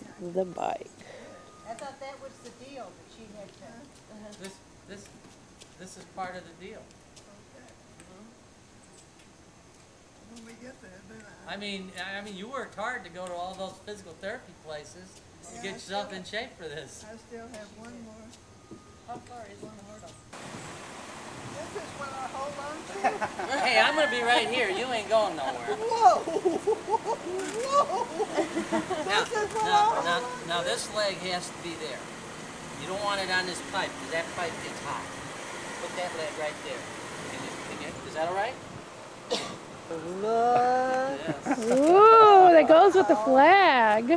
goes the bike. I thought that was the deal, that she had to. This is part of the deal. When we get there, then I mean, you worked hard to go to all those physical therapy places to get yourself in shape for this. I still have one more. How far is one hurdle? This is what I hold on to. Hey, I'm gonna be right here. You ain't going nowhere. Whoa! Whoa! This is what I hold on to. Now this leg has to be there. You don't want it on this pipe because that pipe gets hot. Put that leg right there. Is that all right? Look. Yes. Ooh, that goes with the flag. I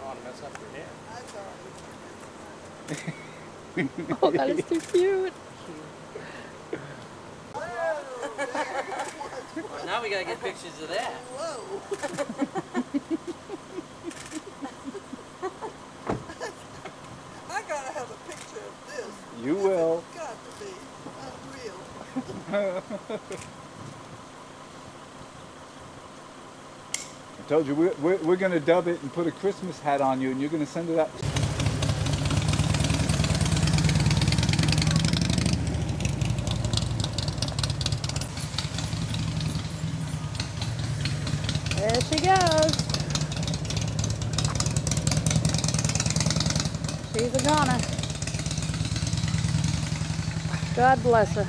want to mess up your hair. I thought Oh, that is too cute. Well, now we gotta get pictures of that. Whoa! I gotta have a picture of this. You will. It's got to be unreal. I told you, we're going to dub it and put a Christmas hat on you, and you're going to send it out. There she goes. She's a goner. God bless her.